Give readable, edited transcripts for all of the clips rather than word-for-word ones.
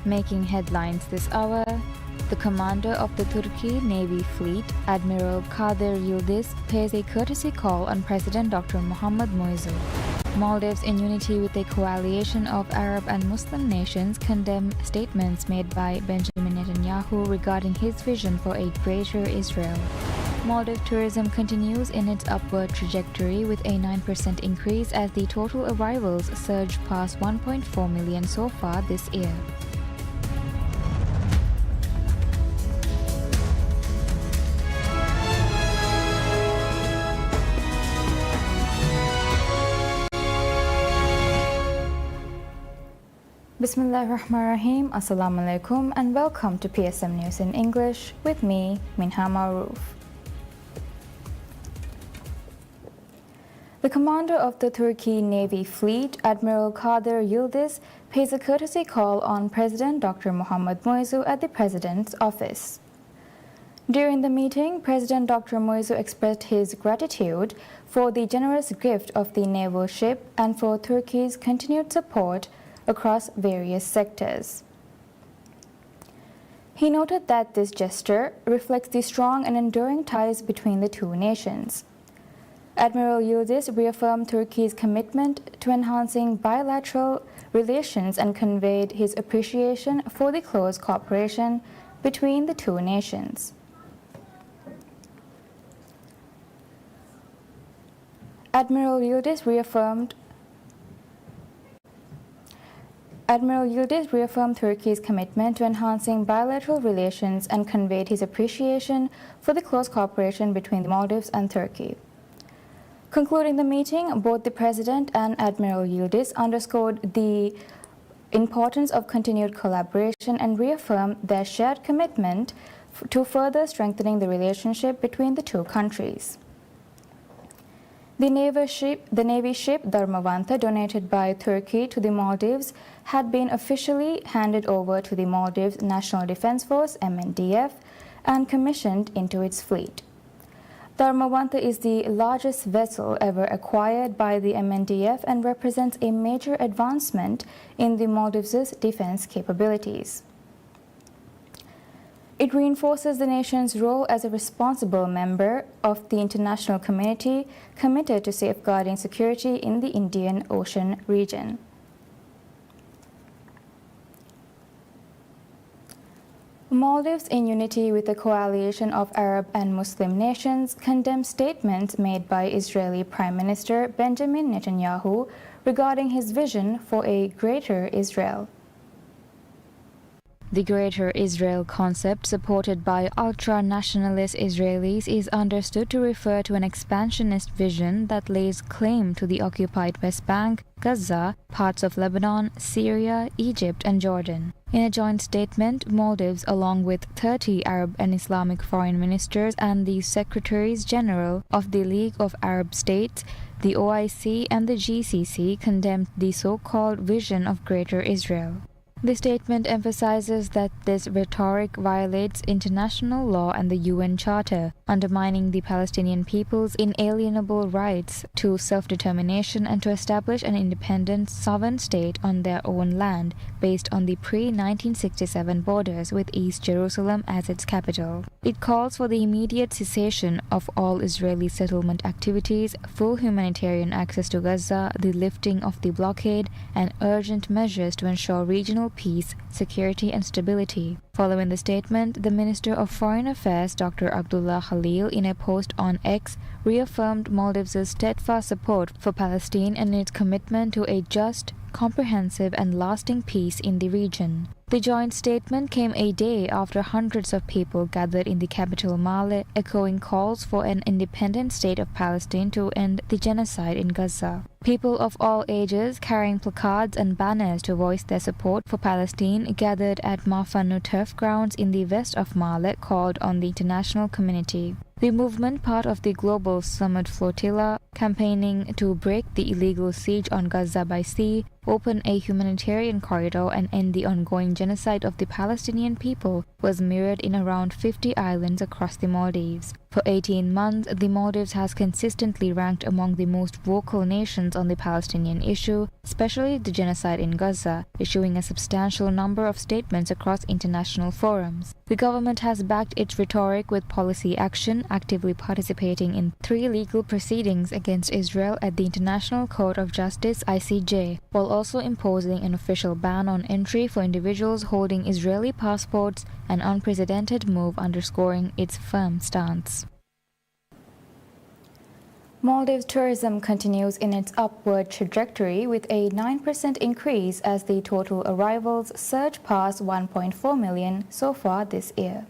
Making headlines this hour, the commander of the Turkey Navy Fleet, Admiral Kadir Yildiz, pays a courtesy call on President Dr. Mohamed Moizu. Maldives, in unity with a coalition of Arab and Muslim nations, condemn statements made by Benjamin Netanyahu regarding his vision for a greater Israel. Maldives tourism continues in its upward trajectory with a 9% increase as the total arrivals surged past 1.4 million so far this year. Bismillahirrahmanirrahim. Assalamu alaikum and welcome to PSM News in English with me, Minha Maroof. The commander of the Turkey Navy Fleet, Admiral Kadir Yildiz, pays a courtesy call on President Dr. Mohamed Moizu at the President's office. During the meeting, President Dr. Moizu expressed his gratitude for the generous gift of the naval ship and for Turkey's continued support across various sectors. He noted that this gesture reflects the strong and enduring ties between the two nations. Admiral Yildiz reaffirmed Turkey's commitment to enhancing bilateral relations and conveyed his appreciation for the close cooperation between the two nations. Admiral Yildiz reaffirmed Turkey's commitment to enhancing bilateral relations and conveyed his appreciation for the close cooperation between the Maldives and Turkey. Concluding the meeting, both the President and Admiral Yildiz underscored the importance of continued collaboration and reaffirmed their shared commitment to further strengthening the relationship between the two countries. The Navy ship Dharmavanta, donated by Turkey to the Maldives, had been officially handed over to the Maldives National Defense Force (MNDF) and commissioned into its fleet. Dharmavanta is the largest vessel ever acquired by the MNDF and represents a major advancement in the Maldives' defense capabilities. It reinforces the nation's role as a responsible member of the international community committed to safeguarding security in the Indian Ocean region. Maldives, in unity with a coalition of Arab and Muslim nations, condemns statements made by Israeli Prime Minister Benjamin Netanyahu regarding his vision for a greater Israel. The Greater Israel concept, supported by ultra-nationalist Israelis, is understood to refer to an expansionist vision that lays claim to the occupied West Bank, Gaza, parts of Lebanon, Syria, Egypt, and Jordan. In a joint statement, Maldives, along with 30 Arab and Islamic foreign ministers and the Secretaries General of the League of Arab States, the OIC, and the GCC, condemned the so-called vision of Greater Israel. The statement emphasizes that this rhetoric violates international law and the UN Charter, undermining the Palestinian people's inalienable rights to self-determination and to establish an independent, sovereign state on their own land, based on the pre-1967 borders with East Jerusalem as its capital. It calls for the immediate cessation of all Israeli settlement activities, full humanitarian access to Gaza, the lifting of the blockade, and urgent measures to ensure regional peace, security, and stability. Following the statement, the Minister of Foreign Affairs, Dr. Abdullah Khalil, in a post on X, reaffirmed Maldives' steadfast support for Palestine and its commitment to a just, comprehensive, and lasting peace in the region. The joint statement came a day after hundreds of people gathered in the capital Male, echoing calls for an independent state of Palestine to end the genocide in Gaza. People of all ages, carrying placards and banners to voice their support for Palestine, gathered at Mafanu turf grounds in the west of Male, called on the international community. The movement, part of the Global Summit Flotilla, campaigning to break the illegal siege on Gaza by sea, open a humanitarian corridor and end the ongoing genocide of the Palestinian people was mirrored in around 50 islands across the Maldives. For 18 months, the Maldives has consistently ranked among the most vocal nations on the Palestinian issue, especially the genocide in Gaza, issuing a substantial number of statements across international forums. The government has backed its rhetoric with policy action, actively participating in 3 legal proceedings against Israel at the International Court of Justice (ICJ), while also imposing an official ban on entry for individuals holding Israeli passports, an unprecedented move underscoring its firm stance. Maldives tourism continues in its upward trajectory with a 9% increase as the total arrivals surge past 1.4 million so far this year.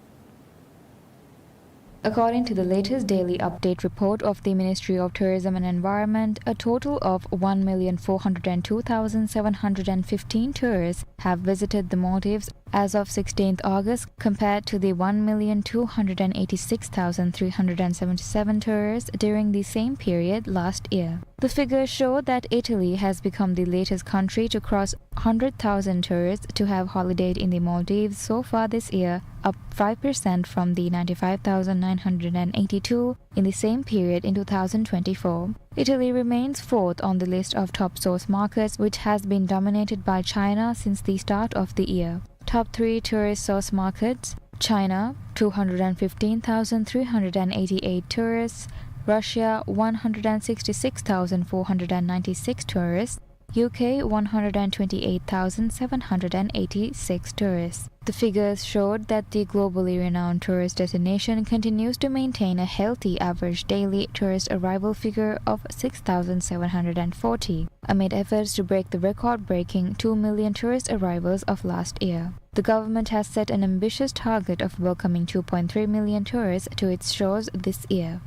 According to the latest daily update report of the Ministry of Tourism and Environment, a total of 1,402,715 tourists have visited the Maldives as of 16th August compared to the 1,286,377 tourists during the same period last year. The figures show that Italy has become the latest country to cross 100,000 tourists to have holidayed in the Maldives so far this year, up 5% from the 95,982 in the same period in 2024. Italy remains 4th on the list of top source markets, which has been dominated by China since the start of the year. Top 3 tourist source markets: China, 215,388 tourists, Russia, 166,496 tourists, UK, 128,786 tourists. The figures showed that the globally renowned tourist destination continues to maintain a healthy average daily tourist arrival figure of 6,740, amid efforts to break the record-breaking 2 million tourist arrivals of last year. The government has set an ambitious target of welcoming 2.3 million tourists to its shores this year.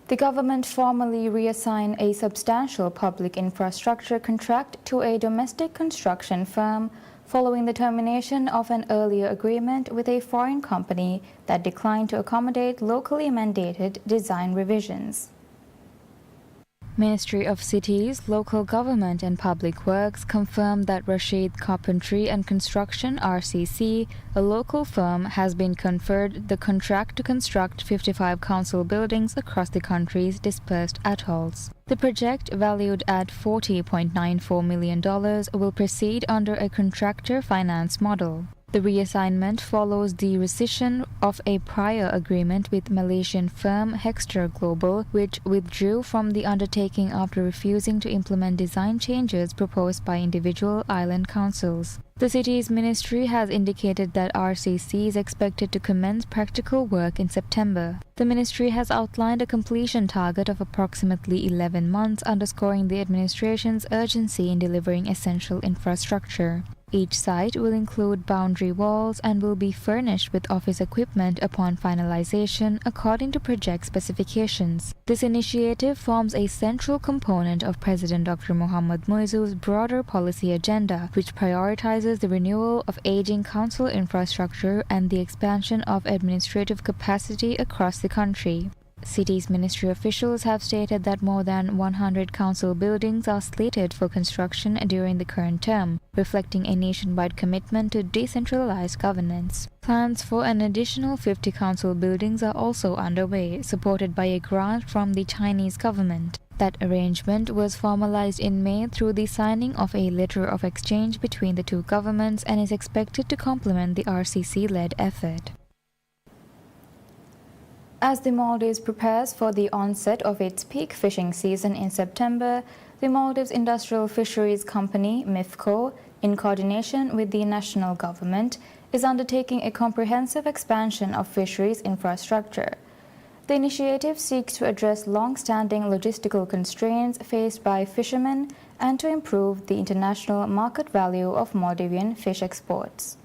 The government formally reassigned a substantial public infrastructure contract to a domestic construction firm following the termination of an earlier agreement with a foreign company that declined to accommodate locally mandated design revisions. Ministry of Cities, Local Government and Public Works confirmed that Rashid Carpentry and Construction (RCC), a local firm, has been conferred the contract to construct 55 council buildings across the country's dispersed atolls. The project, valued at $40.94 million, will proceed under a contractor finance model. The reassignment follows the rescission of a prior agreement with Malaysian firm Hexter Global, which withdrew from the undertaking after refusing to implement design changes proposed by individual island councils. The city's ministry has indicated that RCC is expected to commence practical work in September. The ministry has outlined a completion target of approximately 11 months, underscoring the administration's urgency in delivering essential infrastructure. Each site will include boundary walls and will be furnished with office equipment upon finalization according to project specifications. This initiative forms a central component of President Dr. Mohamed Muizzu's broader policy agenda, which prioritizes the renewal of aging council infrastructure and the expansion of administrative capacity across the country. City's ministry officials have stated that more than 100 council buildings are slated for construction during the current term, reflecting a nationwide commitment to decentralized governance. Plans for an additional 50 council buildings are also underway, supported by a grant from the Chinese government. That arrangement was formalized in May through the signing of a letter of exchange between the two governments and is expected to complement the RCC-led effort. As the Maldives prepares for the onset of its peak fishing season in September, the Maldives Industrial Fisheries Company, MIFCO, in coordination with the national government, is undertaking a comprehensive expansion of fisheries infrastructure. The initiative seeks to address long-standing logistical constraints faced by fishermen and to improve the international market value of Maldivian fish exports.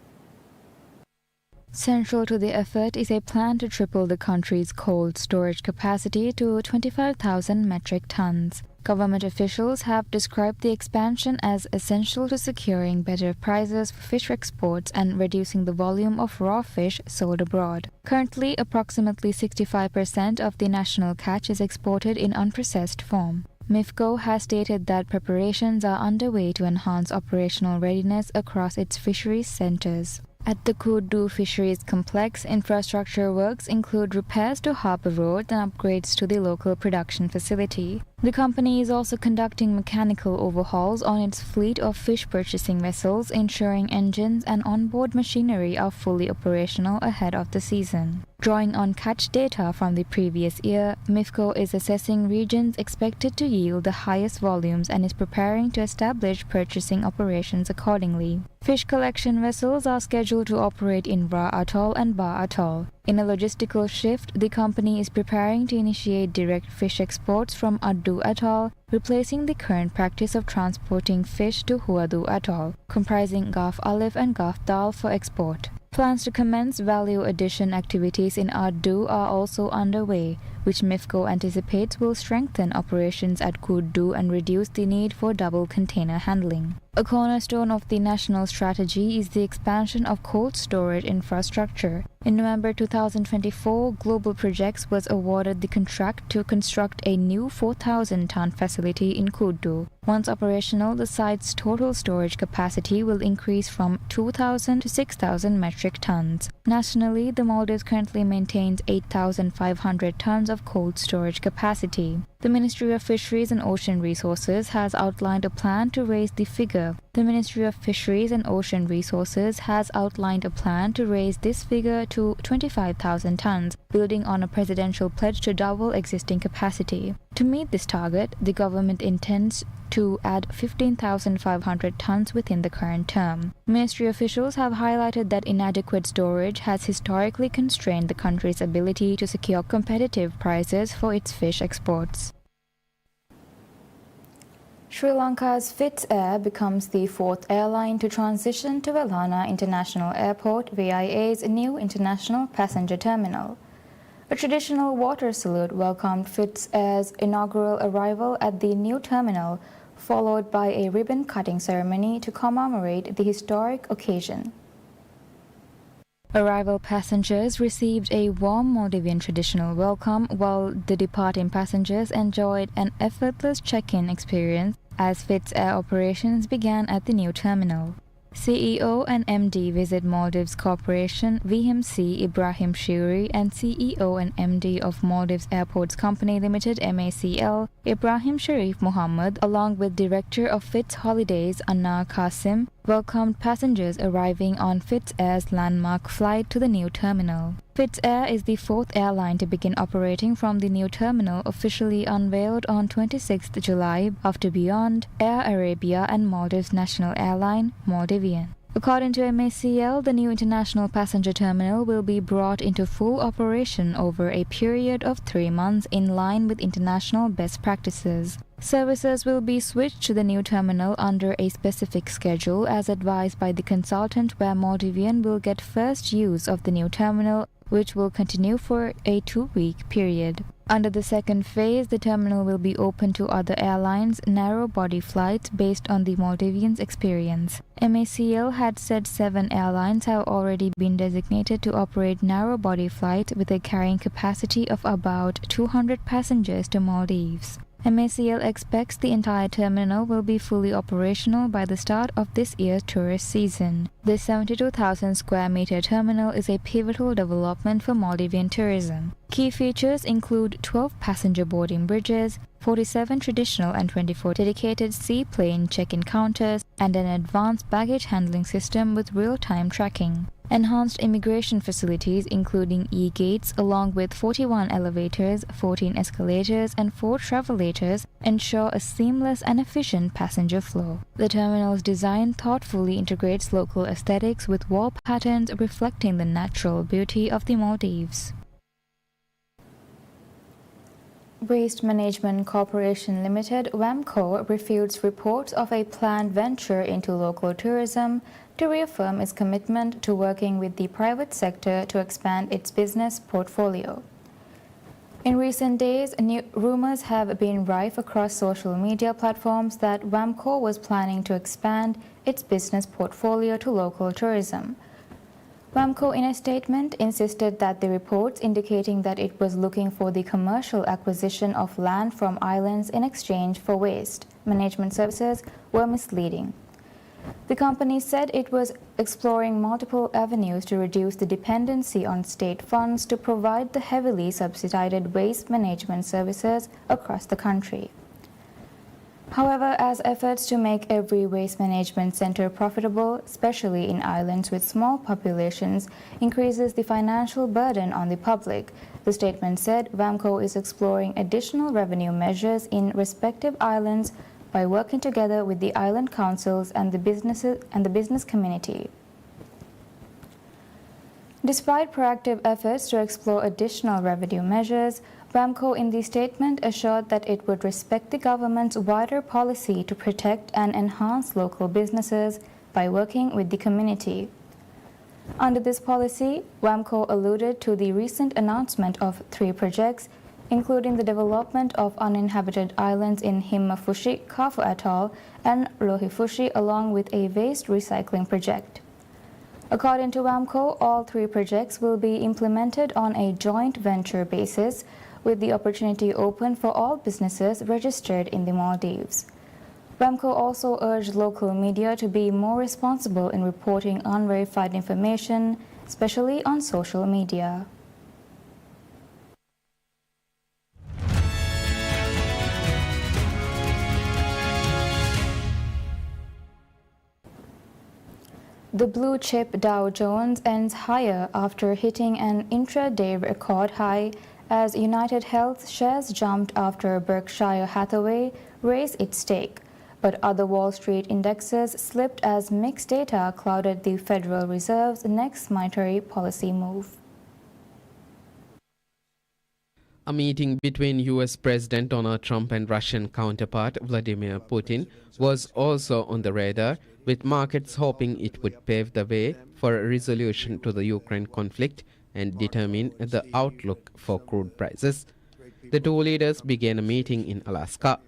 Central to the effort is a plan to triple the country's cold storage capacity to 25,000 metric tons. Government officials have described the expansion as essential to securing better prices for fish exports and reducing the volume of raw fish sold abroad. Currently, approximately 65% of the national catch is exported in unprocessed form. MIFCO has stated that preparations are underway to enhance operational readiness across its fisheries centers. At the Kudu Fisheries Complex, infrastructure works include repairs to harbour roads and upgrades to the local production facility. The company is also conducting mechanical overhauls on its fleet of fish purchasing vessels, ensuring engines and onboard machinery are fully operational ahead of the season. Drawing on catch data from the previous year, MIFCO is assessing regions expected to yield the highest volumes and is preparing to establish purchasing operations accordingly. Fish collection vessels are scheduled to operate in Ra Atoll and Ba Atoll. In a logistical shift, the company is preparing to initiate direct fish exports from Addu Atoll, replacing the current practice of transporting fish to Huadu Atoll, comprising Gaf Alif and Gaf Dal for export. Plans to commence value addition activities in Addu are also underway, which MIFCO anticipates will strengthen operations at Kudu and reduce the need for double container handling. A cornerstone of the national strategy is the expansion of cold storage infrastructure. In November 2024, Global Projects was awarded the contract to construct a new 4,000-ton facility in Kudu. Once operational, the site's total storage capacity will increase from 2,000 to 6,000 metric tons. Nationally, the Maldives currently maintains 8,500 tons of cold storage capacity. The Ministry of Fisheries and Ocean Resources has outlined a plan to raise the figure. The Ministry of Fisheries and Ocean Resources has outlined a plan to raise this figure to 25,000 tons, building on a presidential pledge to double existing capacity. To meet this target, the government intends to add 15,500 tons within the current term. Ministry officials have highlighted that inadequate storage has historically constrained the country's ability to secure competitive prices for its fish exports. Sri Lanka's Fitz Air becomes the fourth airline to transition to Velana International Airport, VIA's new international passenger terminal. A traditional water salute welcomed Fitz Air's inaugural arrival at the new terminal, followed by a ribbon-cutting ceremony to commemorate the historic occasion. Arrival passengers received a warm Maldivian traditional welcome, while the departing passengers enjoyed an effortless check-in experience as Fitz Air operations began at the new terminal. CEO and MD Visit Maldives Corporation VMC Ibrahim Shuri and CEO and MD of Maldives Airports Company Limited MACL Ibrahim Sharif Mohammed, along with Director of Fitz Holidays Anna Qasim, welcomed passengers arriving on Fitz Air's landmark flight to the new terminal. Fitz Air is the fourth airline to begin operating from the new terminal, officially unveiled on 26 July after Beyond, Air Arabia and Maldives National Airline, Maldivian. According to MACL, the new international passenger terminal will be brought into full operation over a period of 3 months in line with international best practices. Services will be switched to the new terminal under a specific schedule as advised by the consultant, where Maldivian will get first use of the new terminal, which will continue for a 2-week period. Under the second phase, the terminal will be open to other airlines' narrow-body flights based on the Maldivians' experience. MACL had said 7 airlines have already been designated to operate narrow-body flights with a carrying capacity of about 200 passengers to Maldives. MACL expects the entire terminal will be fully operational by the start of this year's tourist season. This 72,000 square meter terminal is a pivotal development for Maldivian tourism. Key features include 12 passenger boarding bridges, 47 traditional and 24 dedicated seaplane check-in counters, and an advanced baggage handling system with real-time tracking. Enhanced immigration facilities including e-gates along with 41 elevators, 14 escalators and 4 travelators ensure a seamless and efficient passenger flow. The terminal's design thoughtfully integrates local aesthetics with wall patterns reflecting the natural beauty of the Maldives. Waste Management Corporation Limited WAMCO refutes reports of a planned venture into local tourism to reaffirm its commitment to working with the private sector to expand its business portfolio. In recent days, rumors have been rife across social media platforms that WAMCO was planning to expand its business portfolio to local tourism. WAMCO, in a statement, insisted that the reports indicating that it was looking for the commercial acquisition of land from islands in exchange for waste management services were misleading. The company said it was exploring multiple avenues to reduce the dependency on state funds to provide the heavily subsidized waste management services across the country. However, as efforts to make every waste management center profitable, especially in islands with small populations, increases the financial burden on the public, the statement said WAMCO is exploring additional revenue measures in respective islands by working together with the island councils and the business community. Despite proactive efforts to explore additional revenue measures, WAMCO in the statement assured that it would respect the government's wider policy to protect and enhance local businesses by working with the community. Under this policy, WAMCO alluded to the recent announcement of 3 projects, including the development of uninhabited islands in Himmafushi, Kafu Atoll, and Lohifushi, along with a waste recycling project. According to WAMCO, all 3 projects will be implemented on a joint venture basis, with the opportunity open for all businesses registered in the Maldives. WAMCO also urged local media to be more responsible in reporting unverified information, especially on social media. The blue chip Dow Jones ends higher after hitting an intraday record high as United Health shares jumped after Berkshire Hathaway raised its stake, but other Wall Street indexes slipped as mixed data clouded the Federal Reserve's next monetary policy move. A meeting between U.S. President Donald Trump and Russian counterpart Vladimir Putin was also on the radar, with markets hoping it would pave the way for a resolution to the Ukraine conflict and determine the outlook for crude prices. The 2 leaders began a meeting in Alaska.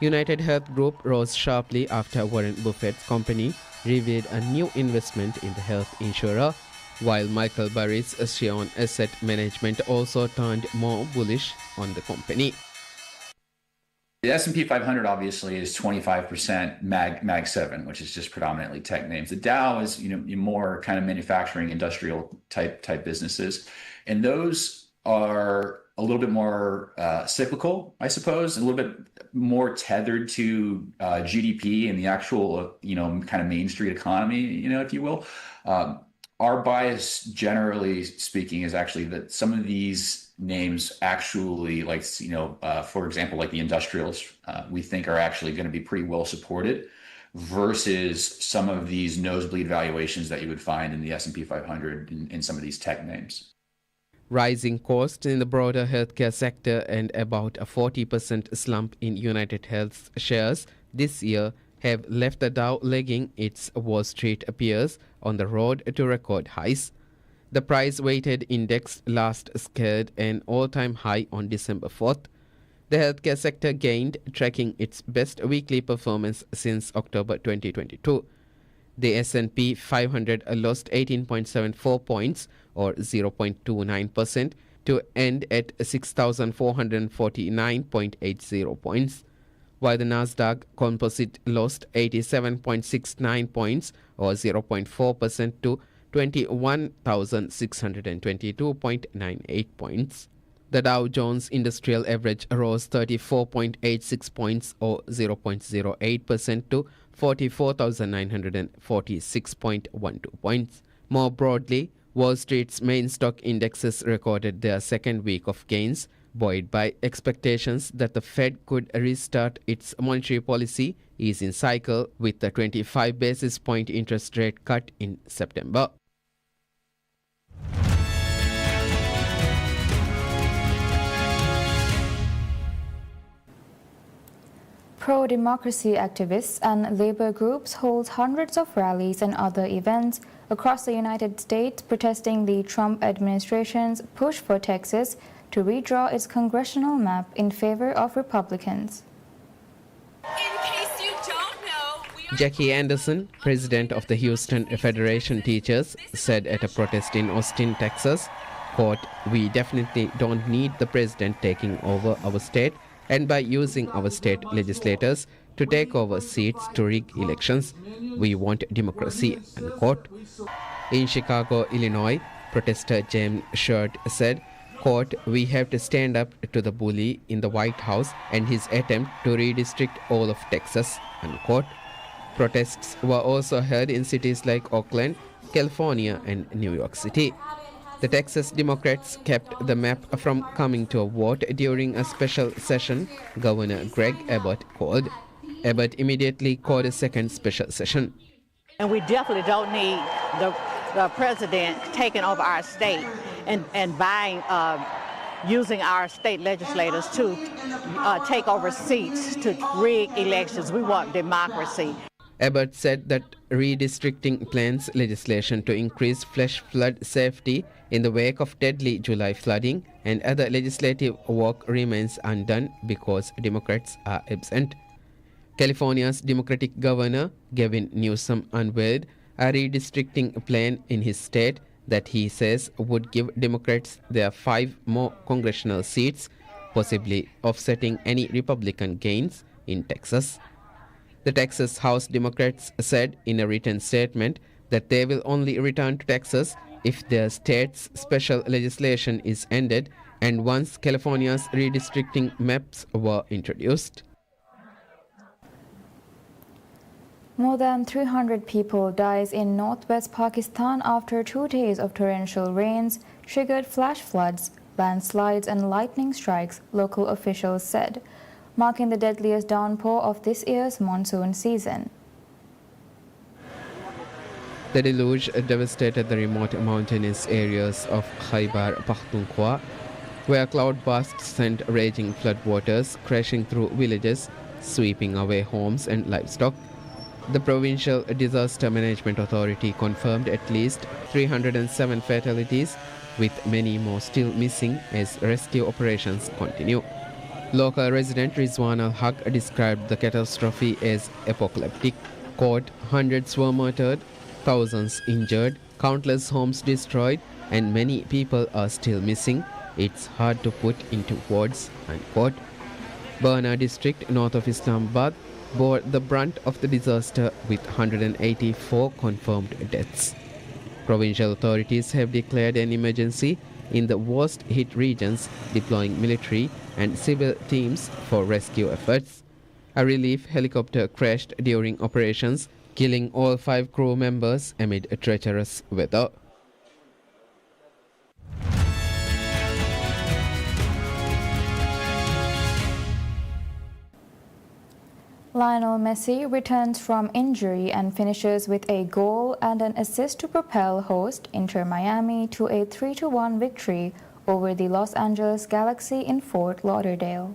United Health Group rose sharply after Warren Buffett's company revealed a new investment in the health insurer, while Michael Burry's Aeon Asset Management also turned more bullish on the company. The S&P 500 obviously is 25% Mag 7, which is just predominantly tech names. The Dow is more kind of manufacturing, industrial type businesses, and those are a little bit more cyclical, I suppose, a little bit more tethered to GDP and the actual kind of Main Street economy, if you will. Our bias, generally speaking, is actually that some of these names actually, for example, like the industrials, we think are actually going to be pretty well supported versus some of these nosebleed valuations that you would find in the S&P 500 in some of these tech names. Rising costs in the broader healthcare sector and about a 40% slump in United Health's shares this year have left the Dow lagging its Wall Street peers on the road to record highs. The price-weighted index last scaled an all-time high on December 4th. The healthcare sector gained, tracking its best weekly performance since October 2022. The S&P 500 lost 18.74 points, or 0.29%, to end at 6,449.80 points, while the Nasdaq Composite lost 87.69 points, or 0.4%, to 21,622.98 points. The Dow Jones Industrial Average rose 34.86 points, or 0.08%, to 44,946.12 points. More broadly, Wall Street's main stock indexes recorded their second week of gains, buoyed by expectations that the Fed could restart its monetary policy easing cycle with a 25 basis point interest rate cut in September. Pro-democracy activists and labor groups hold hundreds of rallies and other events across the United States protesting the Trump administration's push for Texas to redraw its congressional map in favor of Republicans. In case you don't know, we Jackie Anderson, president of the Houston Federation Teachers, said at a protest in Austin, Texas, quote, "We definitely don't need the president taking over our state and by using our state legislators to take over seats to rig elections. We want democracy," unquote. In Chicago, Illinois, protester James Shirt said, quote, "We have to stand up to the bully in the White House and his attempt to redistrict all of Texas," unquote. Protests were also held in cities like Oakland, California, and New York City. The Texas Democrats kept the map from coming to a vote during a special session Governor Greg Abbott called. Abbott immediately called a second special session. And we definitely don't need the president taking over our state and buying, using our state legislators to take over seats to rig elections. We want democracy. Abbott said that redistricting plans legislation to increase flash flood safety in the wake of deadly July flooding and other legislative work remains undone because Democrats are absent. California's Democratic Governor Gavin Newsom unveiled a redistricting plan in his state that he says would give Democrats their 5 more congressional seats, possibly offsetting any Republican gains in Texas. The Texas House Democrats said in a written statement that they will only return to Texas if their state's special legislation is ended and once California's redistricting maps were introduced. More than 300 people died in northwest Pakistan after 2 days of torrential rains triggered flash floods, landslides and lightning strikes, local officials said, marking the deadliest downpour of this year's monsoon season. The deluge devastated the remote mountainous areas of Khyber Pakhtunkhwa, where cloudbursts sent raging floodwaters crashing through villages, sweeping away homes and livestock. The Provincial Disaster Management Authority confirmed at least 307 fatalities, with many more still missing as rescue operations continue. Local resident Rizwan al-Haq described the catastrophe as apocalyptic. Quote, "Hundreds were murdered, thousands injured, countless homes destroyed, and many people are still missing. It's hard to put into words," unquote. Burna district north of Islamabad bore the brunt of the disaster with 184 confirmed deaths. Provincial authorities have declared an emergency in the worst hit regions, deploying military and civil teams for rescue efforts. A relief helicopter crashed during operations, killing all 5 crew members amid treacherous weather. Lionel Messi returns from injury and finishes with a goal and an assist to propel host Inter Miami to a 3-1 victory over the Los Angeles Galaxy in Fort Lauderdale.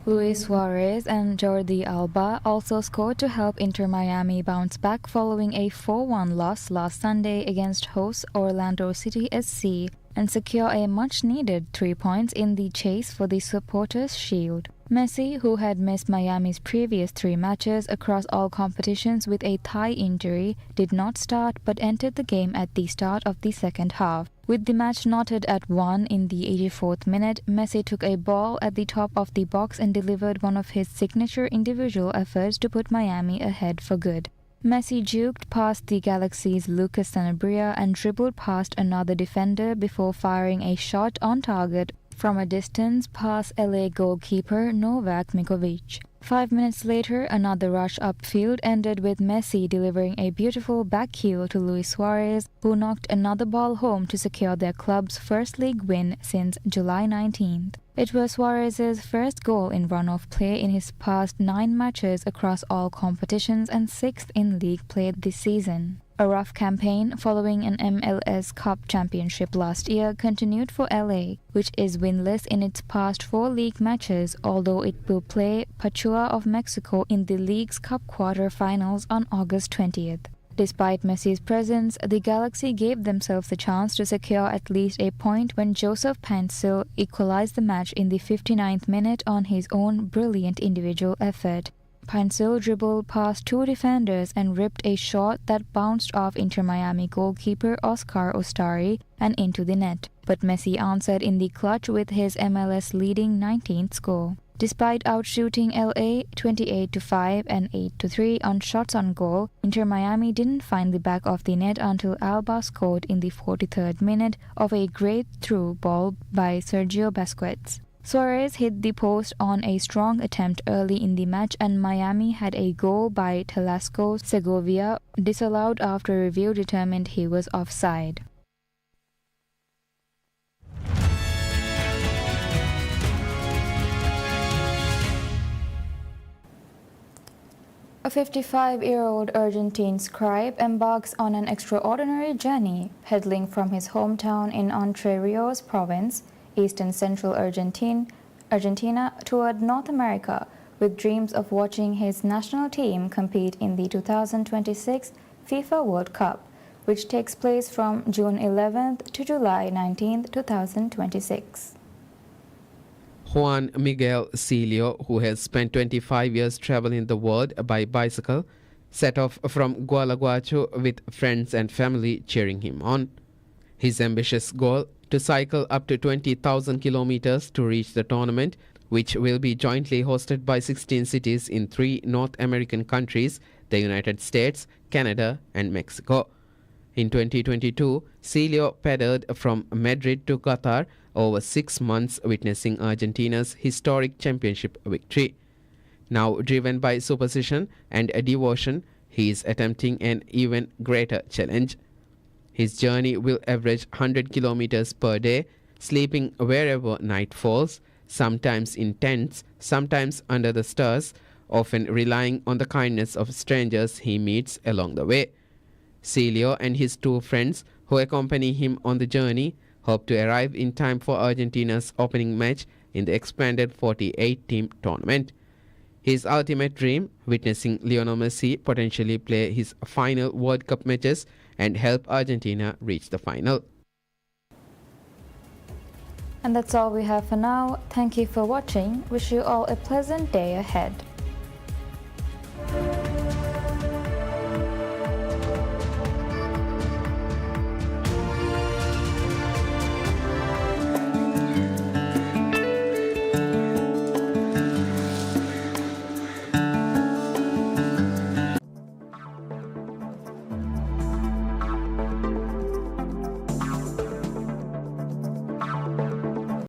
Luis Suarez and Jordi Alba also scored to help Inter Miami bounce back following a 4-1 loss last Sunday against host Orlando City SC and secure a much-needed 3 points in the chase for the Supporters' Shield. Messi, who had missed Miami's previous 3 matches across all competitions with a thigh injury, did not start but entered the game at the start of the second half. With the match knotted at 1 in the 84th minute, Messi took a ball at the top of the box and delivered one of his signature individual efforts to put Miami ahead for good. Messi juked past the Galaxy's Lucas Sanabria and dribbled past another defender before firing a shot on target from a distance past LA goalkeeper Novak Mikovic. 5 minutes later, another rush upfield ended with Messi delivering a beautiful back heel to Luis Suarez, who knocked another ball home to secure their club's first league win since July 19th. It was Suarez's first goal in run-off play in his past 9 matches across all competitions and 6th in league play this season. A rough campaign following an MLS Cup championship last year continued for LA, which is winless in its past 4 league matches, although it will play Pachuca of Mexico in the league's Cup quarter-finals on August 20th. Despite Messi's presence, the Galaxy gave themselves a chance to secure at least a point when Joseph Paintsil equalized the match in the 59th minute on his own brilliant individual effort. Painsil dribbled past two defenders and ripped a shot that bounced off Inter Miami goalkeeper Oscar Ostari and into the net. But Messi answered in the clutch with his MLS leading 19th goal. Despite outshooting LA 28-5 and 8-3 on shots on goal, Inter Miami didn't find the back of the net until Alba scored in the 43rd minute of a great through ball by Sergio Busquets. Suarez hit the post on a strong attempt early in the match, and Miami had a goal by Telasco Segovia disallowed after review determined he was offside. A 55-year-old Argentine scribe embarks on an extraordinary journey, pedaling from his hometown in Entre Rios province, eastern central Argentina, toward North America, with dreams of watching his national team compete in the 2026 FIFA World Cup, which takes place from June 11th to July 19th, 2026. Juan Miguel Celio, who has spent 25 years traveling the world by bicycle, set off from Gualeguaychú with friends and family cheering him on. His ambitious goal, to cycle up to 20,000 kilometers to reach the tournament, which will be jointly hosted by 16 cities in 3 North American countries, the United States, Canada, and Mexico. In 2022, Celio pedaled from Madrid to Qatar over 6 months, witnessing Argentina's historic championship victory. Now driven by superstition and devotion, he is attempting an even greater challenge. His journey will average 100 kilometers per day, sleeping wherever night falls, sometimes in tents, sometimes under the stars, often relying on the kindness of strangers he meets along the way. Celio and his 2 friends who accompany him on the journey hope to arrive in time for Argentina's opening match in the expanded 48-team tournament. His ultimate dream, witnessing Lionel Messi potentially play his final World Cup matches and help Argentina reach the final. And that's all we have for now. Thank you for watching. Wish you all a pleasant day ahead.